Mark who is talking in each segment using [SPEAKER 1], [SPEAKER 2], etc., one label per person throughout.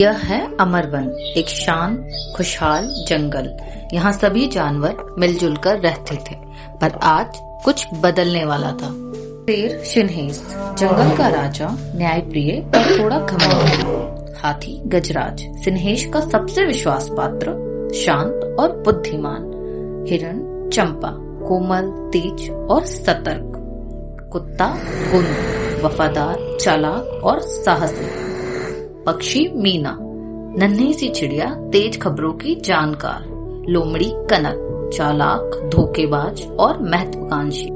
[SPEAKER 1] यह है अमरवन, एक शांत खुशहाल जंगल। यहाँ सभी जानवर मिलजुल कर रहते थे, पर आज कुछ बदलने वाला था। शेर सिन्हेश, जंगल का राजा, न्यायप्रिय और थोड़ा घमंडी। हाथी गजराज, सिन्हेश का सबसे विश्वास पात्र, शांत और बुद्धिमान। हिरण चंपा, कोमल, तेज और सतर्क। कुत्ता गुंड, वफादार, चालाक और साहसी। पक्षी मीना, नन्ही सी चिड़िया, तेज खबरों की जानकार। लोमड़ी कनक, चालाक, धोखेबाज और महत्वाकांक्षी।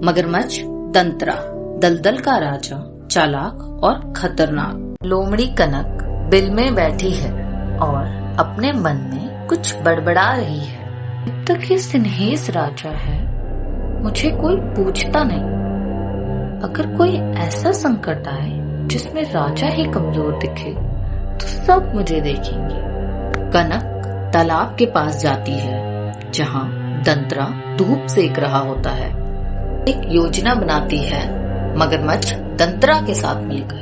[SPEAKER 1] मगरमच्छ दंतरा, दलदल का राजा, चालाक और खतरनाक। लोमड़ी कनक बिल में बैठी है और अपने मन में कुछ बड़बड़ा रही है। जब तक ये सिन्हेश राजा है, मुझे कोई पूछता नहीं। अगर कोई ऐसा संकट आए जिसमें राजा ही कमजोर दिखे, तो सब मुझे देखेंगे। कनक तालाब के पास जाती है, जहाँ दंतरा धूप सेक रहा होता है। एक योजना बनाती है मगरमच्छ दंतरा के साथ मिलकर।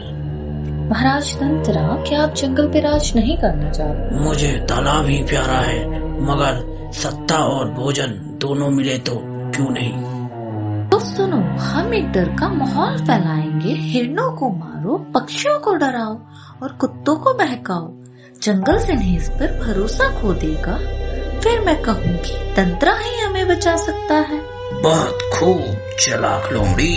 [SPEAKER 1] महाराज दंतरा, क्या आप जंगल पे राज नहीं करना चाहते?
[SPEAKER 2] मुझे तालाब ही प्यारा है, मगर सत्ता और भोजन दोनों मिले तो क्यों नहीं।
[SPEAKER 1] तो सुनो, हम एक डर का माहौल फैलाएंगे। हिरणों को मारो, पक्षियों को डराओ और कुत्तों को बहकाओ। जंगल सिन्हेश पर भरोसा खो देगा, फिर मैं कहूँगी दंतरा ही हमें बचा सकता है।
[SPEAKER 2] बहुत खूब चालाक लोमड़ी।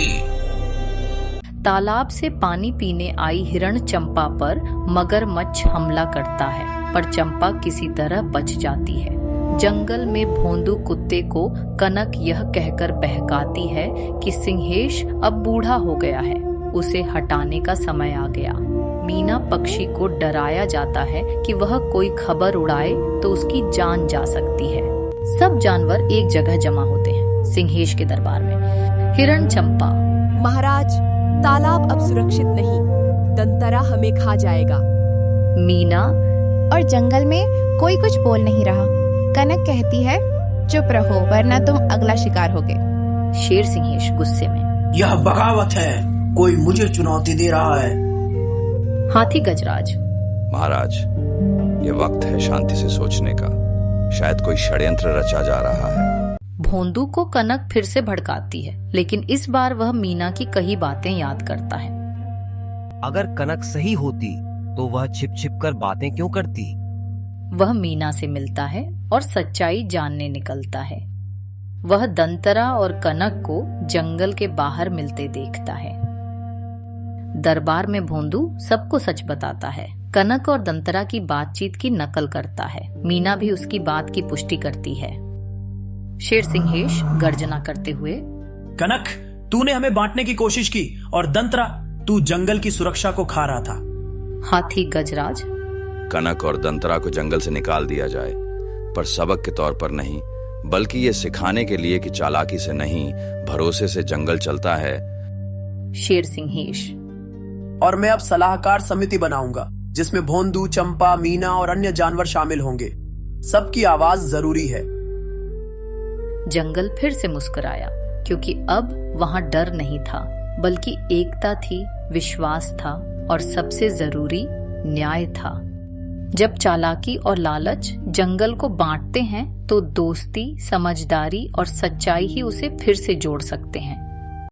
[SPEAKER 1] तालाब से पानी पीने आई हिरण चंपा पर मगरमच्छ हमला करता है, पर चंपा किसी तरह बच जाती है। जंगल में भोंदू कुत्ते को कनक यह कहकर बहकाती है कि सिन्हेश अब बूढ़ा हो गया है, उसे हटाने का समय आ गया। मीना पक्षी को डराया जाता है कि वह कोई खबर उड़ाए तो उसकी जान जा सकती है। सब जानवर एक जगह जमा होते हैं सिन्हेश के दरबार में। हिरण चंपा,
[SPEAKER 3] महाराज, तालाब अब सुरक्षित नहीं, दंतरा हमें खा जाएगा।
[SPEAKER 1] मीना,
[SPEAKER 4] और जंगल में कोई कुछ बोल नहीं रहा। कनक कहती है चुप रहो, वरना तुम अगला शिकार होगे।
[SPEAKER 1] शेर सिन्हेश गुस्से में,
[SPEAKER 2] यह बगावत है, कोई मुझे चुनौती दे रहा है।
[SPEAKER 1] हाथी गजराज,
[SPEAKER 5] महाराज, ये वक्त है शांति से सोचने का, शायद कोई षड्यंत्र रचा जा रहा है।
[SPEAKER 1] भोंदू को कनक फिर से भड़काती है, लेकिन इस बार वह मीना की कही बातें याद करता है।
[SPEAKER 6] अगर कनक सही होती तो वह छिप छिप कर बातें क्यों करती?
[SPEAKER 1] वह मीना से मिलता है और सच्चाई जानने निकलता है। वह दंतरा और कनक को जंगल के बाहर मिलते देखता है। दरबार में भोंदू सबको सच बताता है। कनक और दंतरा की बातचीत की नकल करता है। मीना भी उसकी बात की पुष्टि करती है। शेर सिन्हेश गर्जना करते हुए,
[SPEAKER 7] कनक, तूने हमें बांटने की कोशिश की, और दंतरा, तू जंगल की सुरक्षा को खा रहा था।
[SPEAKER 1] हाथी गजराज,
[SPEAKER 5] कनक और दंतरा को जंगल से निकाल दिया जाए, पर सबक के तौर पर नहीं, बल्कि ये सिखाने के लिए कि चालाकी से नहीं, भरोसे से जंगल चलता है।
[SPEAKER 1] शेर सिन्हेश,
[SPEAKER 7] और मैं अब सलाहकार समिति बनाऊंगा, जिसमें भोंदू, चंपा, मीना और अन्य जानवर शामिल होंगे। सबकी आवाज जरूरी है।
[SPEAKER 1] जंगल फिर से मुस्कुराया, क्योंकि अब वहां डर नहीं था, बल्कि एकता थी, विश्वास था और सबसे जरूरी न्याय था। जब चालाकी और लालच जंगल को बांटते हैं, तो दोस्ती, समझदारी और सच्चाई ही उसे फिर से जोड़ सकते हैं।